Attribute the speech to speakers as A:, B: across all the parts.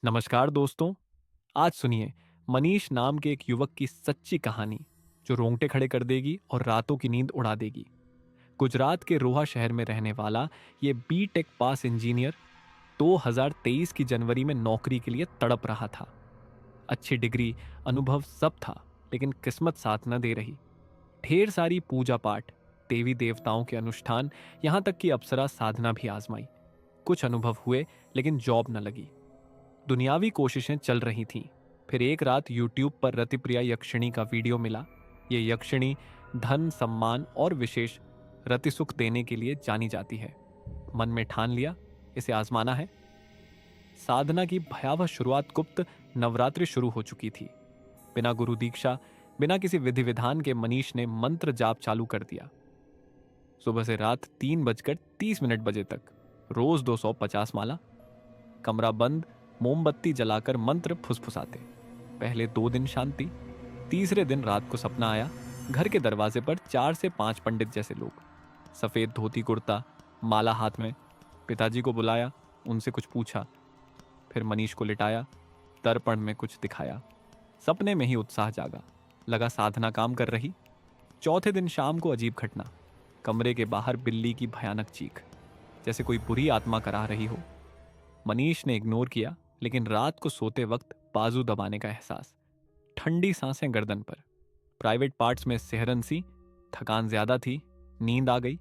A: नमस्कार दोस्तों। आज सुनिए मनीष नाम के एक युवक की सच्ची कहानी जो रोंगटे खड़े कर देगी और रातों की नींद उड़ा देगी। गुजरात के रोहा शहर में रहने वाला ये टेक पास इंजीनियर 2023 की जनवरी में नौकरी के लिए तड़प रहा था। अच्छी डिग्री, अनुभव सब था, लेकिन किस्मत साथ न दे रही। ढेर सारी पूजा पाठ, देवी देवताओं के अनुष्ठान, यहाँ तक कि अप्सरा साधना भी आजमाई। कुछ अनुभव हुए, लेकिन जॉब न लगी। दुनियावी कोशिशें चल रही थीं। फिर एक रात यूट्यूब पर रतिप्रिया यक्षिणी का वीडियो मिला। ये यक्षिणी धन, सम्मान और विशेष रतिसुख देने के लिए जानी जाती है। मन में ठान लिया, इसे आजमाना है। साधना की भयावह शुरुआत गुप्त नवरात्रि शुरू हो चुकी थी। बिना गुरु दीक्षा, बिना किसी विधि विधान के मनीष ने मंत्र जाप चालू कर दिया। सुबह से रात 3:30 बजे तक रोज 250 माला। कमरा बंद, मोमबत्ती जलाकर मंत्र फुसफुसाते। पहले 2 दिन शांति। तीसरे दिन रात को सपना आया। घर के दरवाजे पर 4 से 5 पंडित जैसे लोग, सफेद धोती कुर्ता, माला हाथ में। पिताजी को बुलाया, उनसे कुछ पूछा। फिर मनीष को लिटाया, दर्पण में कुछ दिखाया। सपने में ही उत्साह जागा, लगा साधना काम कर रही। चौथे दिन शाम को अजीब घटना। कमरे के बाहर बिल्ली की भयानक चीख, जैसे कोई बुरी आत्मा करा रही हो। मनीष ने इग्नोर किया, लेकिन रात को सोते वक्त बाजू दबाने का एहसास, ठंडी सांसें गर्दन पर, प्राइवेट पार्ट्स में सिहरन सी। थकान ज्यादा थी, नींद आ गई।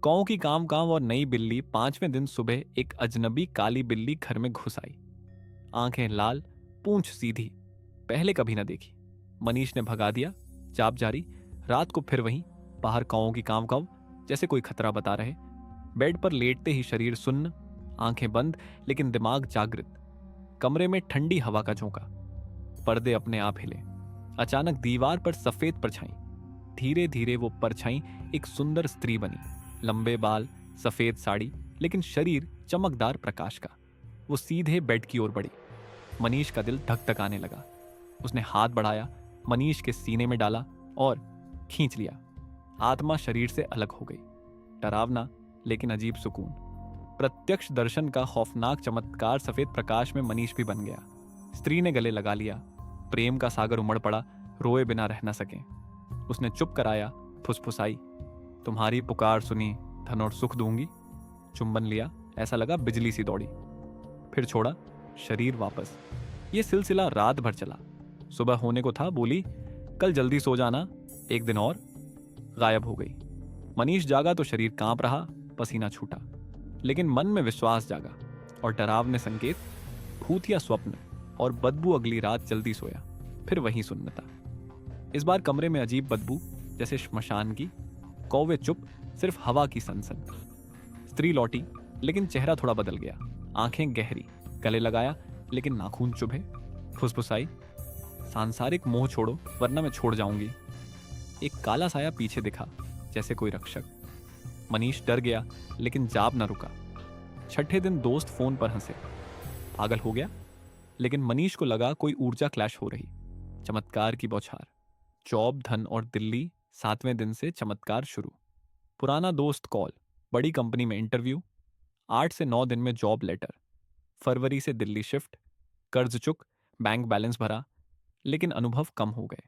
A: कौ की काम काम और नई बिल्ली। 5वें दिन सुबह एक अजनबी काली बिल्ली घर में घुस आई। आंखें लाल, पूंछ सीधी, पहले कभी ना देखी। मनीष ने भगा दिया, जाप जारी। रात को फिर वहीं, बाहर कौओं की काव काव, जैसे कोई खतरा बता रहे। बेड पर लेटते ही शरीर सुन्न, आंखें बंद लेकिन दिमाग जागृत। कमरे में ठंडी हवा का झोंका, पर्दे अपने आप हिले। अचानक दीवार पर सफेद परछाई। धीरे धीरे वो परछाई एक सुंदर स्त्री बनी। लंबे बाल, सफेद साड़ी, लेकिन शरीर चमकदार प्रकाश का। वो सीधे बेड की ओर बढ़ी। मनीष का दिल धक धक आने लगा। उसने हाथ बढ़ाया, मनीष के सीने में डाला और खींच लिया। आत्मा शरीर से अलग हो गई। डरावना लेकिन अजीब सुकून। प्रत्यक्ष दर्शन का खौफनाक चमत्कार। सफेद प्रकाश में मनीष भी बन गया। स्त्री ने गले लगा लिया। प्रेम का सागर उमड़ पड़ा, रोए बिना रह न सके। उसने चुप कराया, फुसफुसाई, तुम्हारी पुकार सुनी, धन और सुख दूंगी। चुंबन लिया, ऐसा लगा बिजली सी दौड़ी। फिर छोड़ा, शरीर वापस। ये सिलसिला रात भर चला। सुबह होने को था, बोली कल जल्दी सो जाना, एक दिन और। गायब हो गई। मनीष जागा तो शरीर कांप रहा, पसीना छूटा, लेकिन मन में विश्वास जागा और डरावने संकेत, भूत या स्वप्न और बदबू। अगली रात जल्दी सोया, फिर वहीं सुन्नता। इस बार कमरे में अजीब बदबू, जैसे श्मशान की। कौवे चुप, सिर्फ हवा की सनसन। स्त्री लौटी, लेकिन चेहरा थोड़ा बदल गया। आंखें गहरी, गले लगाया लेकिन नाखून चुभे। फुसफुसाई, सांसारिक मोह छोड़ो वरना मैं छोड़ जाऊंगी। एक काला साया पीछे दिखा, जैसे कोई रक्षक। मनीष डर गया, लेकिन जाप न रुका। छठे दिन दोस्त फोन पर हंसे, पागल हो गया। लेकिन मनीष को लगा कोई ऊर्जा क्लैश हो रही। चमत्कार की बौछार। जॉब, धन और दिल्ली। 7वें दिन से चमत्कार शुरू। पुराना दोस्त कॉल, बड़ी कंपनी में इंटरव्यू। 8 से 9 दिन में जॉब लेटर। फरवरी से दिल्ली शिफ्ट। कर्ज चुक, बैंक बैलेंस भरा, लेकिन अनुभव कम हो गए।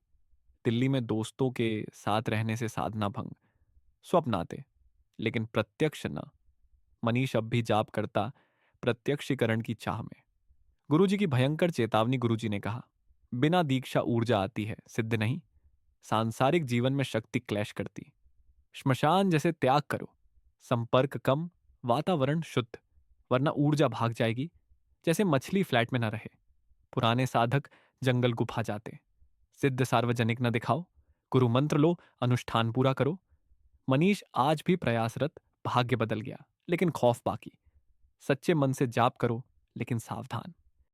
A: दिल्ली में दोस्तों के साथ रहने से साधना भंग। स्वप्न आते, लेकिन प्रत्यक्ष न। मनीष अब भी जाप करता, प्रत्यक्षीकरण की चाह में। गुरुजी की भयंकर चेतावनी। गुरुजी ने कहा, बिना दीक्षा ऊर्जा आती है, सिद्ध नहीं। सांसारिक जीवन में शक्ति क्लैश करती। श्मशान जैसे त्याग करो, संपर्क कम, वातावरण शुद्ध, वरना ऊर्जा भाग जाएगी। जैसे मछली फ्लैट में न रहे। पुराने साधक जंगल गुफा जाते। सिद्ध सार्वजनिक न दिखाओ, गुरु मंत्र लो, अनुष्ठान पूरा करो। मनीष आज भी प्रयासरत। भाग्य बदल गया, लेकिन खौफ बाकी। सच्चे मन से जाप करो, लेकिन सावधान।